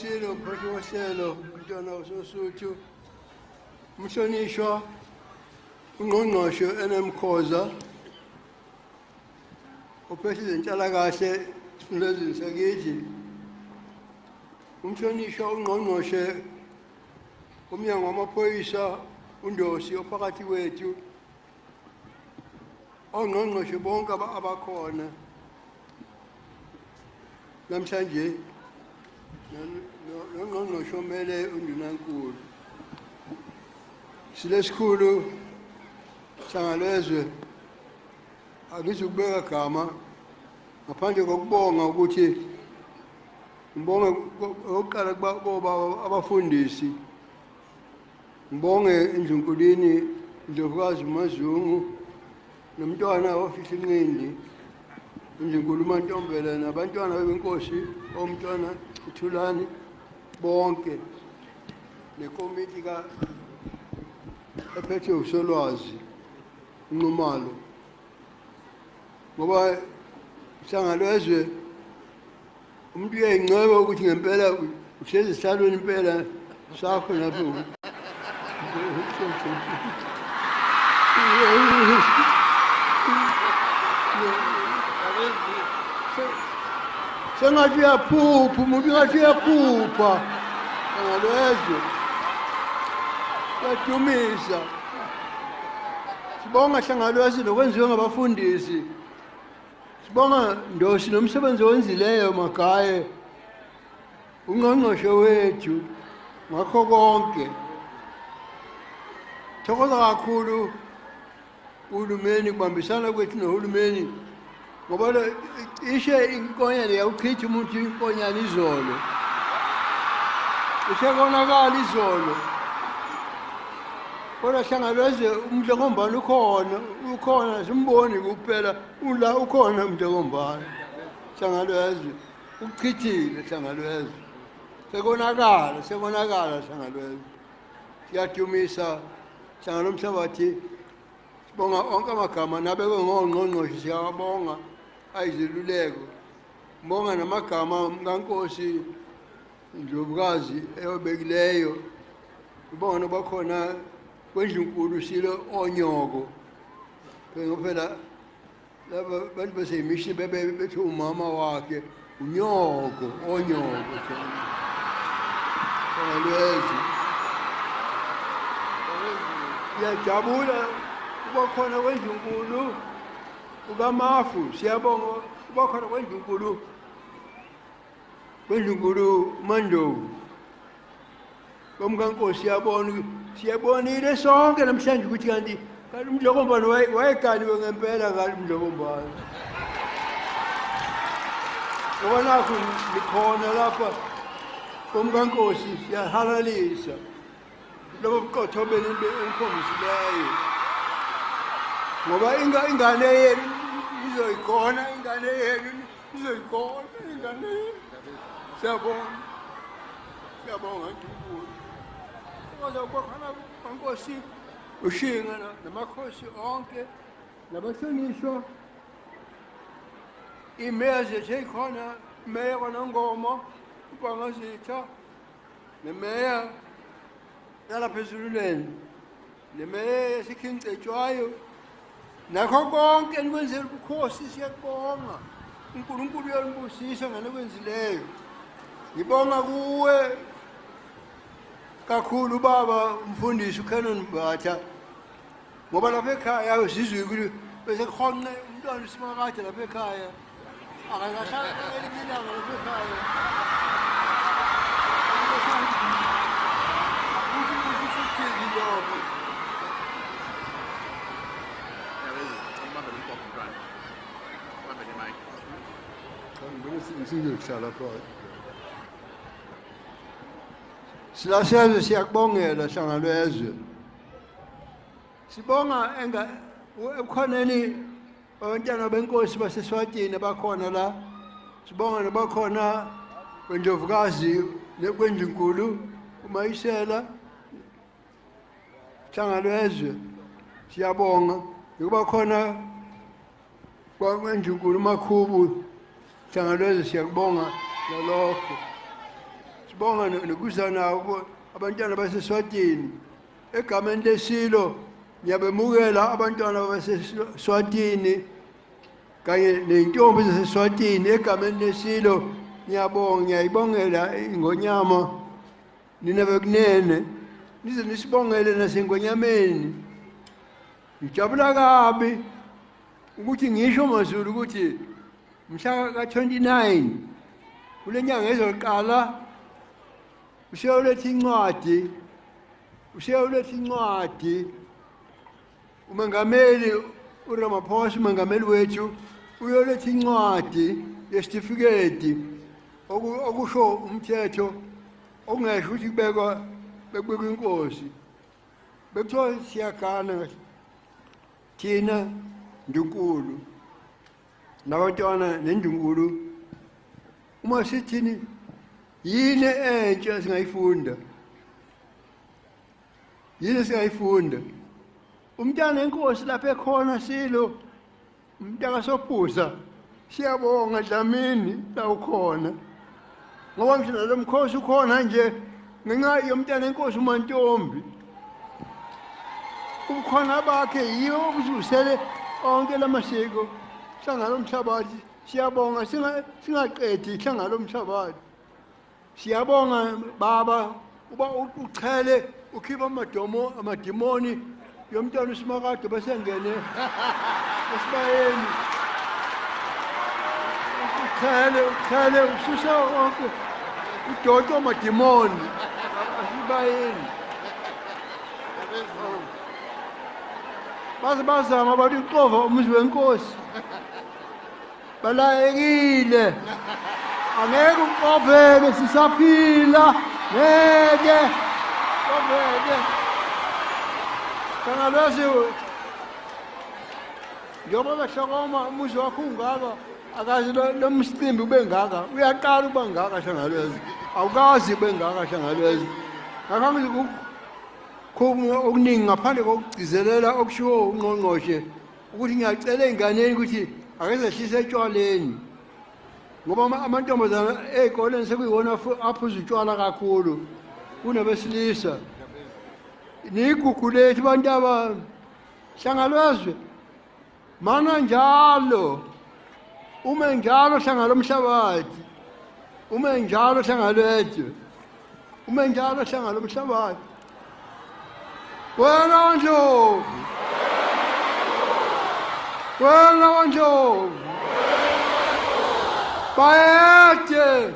iSilo mphathi wohlelo umntwana Mangosuthu umhlonishwa ungqongqoshe eNyokeni ophethe izenhlalakahle esifundazweni sakithi umhlonishwa ungqongqoshe umnyango wamaphoyisa undosi ophakathi kwethu ongqongqoshe bonke abakhona namhlanje nongqongqoshe omele undunankulu silesikhulu sangalezwe akizukubeka gama ngaphandle kokubonga ukuthi ngibonge oqala kuba abafundisi ngibonge eNyokeni Ndlovukazi uMazungu nomntwana ofihla inqindi eNyokeni uMantombela nabantwana beNkosi omntwana uThulani bonke nekomiti ephethe usolwazi unqumalo ngoba sangalezwe umuntu uyayinceba ukuthi ngempela uhlezi isihlalweni impela sakho lapho sengathi uyaphupha umuntu ungathi uyaphupha sangalezwe yadumisa sibonga hlangalwezi lokwenziwe ngabafundisi sibonga ndosi nomsebenzi owenzileyo magaye ungqongqoshe wethu ngakho konke thokoza kakhulu uhulumeni kubambisana kwethu nohulumeni ngoba ishe inkonyane yawuchitha umuntu inkonyane izolo usekonakala izolo kodwa hlangalweze umdlengombane ukhona simboni kuphela ula ukhona umdlengombane hlangalweze ukuchithile hlangalweze sekonakala hlangalweze siyadumisa hlangalomhlabathi sibonga onke amagama nabekwe ngongqongqoshe siyabonga ayiziluleko sibonga namagama kaNkosi Ndlovukazi eyobekileyo sibonga nobakhona kweNdlunkulu silo onyoko phela laba bantu baseyimishini bethi umama wakhe unyoko onyoko sangalwezi siyajabula kubakhona kweNdlunkulu ukamafu siyabonga kubakhona kweNdlunkulu Mandovu komkankosi siyabonile sonke namhlanje ukuthi kanti umdlokombane wayegaliwe ngempela kanti umdlokombane ngoba nakho likhona lapha komkankosi siyahalalisa lobo buqotho benikhombisileyo ngoba ingane yenu izoyikhona ingane siyabonga Nkulunkulu kwakhona kaNkosi ushinga namakhosi onke nabahlonishwa imeya zethu eyikhona imeya kwaNongoma uBangazitha nemeya yalapha ezululeni nemeya yaseKhincetshwayo nakho konke nikwenzela ubukhosi siyakubonga uNkulunkulu uyalibusisa ngalokwenzileyo ngibonga kuwe kakhulu baba umfundisi uCanon Batha ngoba lapha ekhaya usizwe ukuthi bese khonqe umntwana uSimakade lapha ekhaya akakahlala elingilanga lapha ekhaya silasezwe siyakubongela hlangalwezwe sibonga ebukhoneni abantwana beNkosi baseSwatini abakhona la sibonga nabakhona kweNdlovukazi nekweNdlunkulu uMayisela hlangalwezwe siyabonga ukuba khona kwaNdlunkulu uMakhubu hlangalwezwe siyakubonga lalokho sibonga nokuzana abantwana baseSwatini egameni leSilo ngiyabemukela abantwana baseSwatini kanye nentombi zaseSwatini egameni leSilo ngiyayibongela ingonyama nina bekunene nize nisibongele nasengonyameni ngijabula kabi ukuthi ngisho maZulu ukuthi mhla ka-29 kule nyanga ezoqala useyoletha incwadi umengameli uRamaphosa umengameli wethu uyoletha incwadi yesitifiketi okusho umthetho okungesho ukuthi bekubekwa inkosi bekuthiwa siyagana thina Ndunkulu nabantwana neNdunkulu uma sithini yini entsha singayifunda umntana enkosi lapha ekhona Silo umntaka Sophuza siyabonga Dlamini la ukhona ngoba ngisho lo mkhosi ukhona nje ngenxa yomntana enkosi uMantombi ubukhona bakhe yiyo obuzusele onke lamasiko hlangana lomhlabathi siyabonga singaqedi hlangana lomhlabathi siyabonga baba uba uchele ukhipha amadimoni yomntwana uSimakade basengene esibayeni uchele ususa wonke udodo amadimoni asibayeni bazama bathi uxova umuzi wenkosi balayekile angeke uxoveke sisaphila ngeke uxoveke kangalwazi njengoba behlokoma umuzi wakho ungaka akazi lo msicimbi ube ngaka uyaqala uba ngaka hlangalwazi awukazi ube ngaka hlangalwazi ngakho okuningi ngaphandle kokugcizelela okushiwo ungqongqoshe ukuthi ngiyacela ey'nganeni ukuthi akezehlise etshwaleni ngoba amantombazana ey'koleni sekuyiwona aphuza utshwala kakhulu kunabesilisa niyigugu lethu bantu abami hlangalwazwe mana njalo ume njalo hlanga lomhlabathi ume njalo hlanga lwethu ume njalo hlanga lomhlabathi wena wandlovu bayede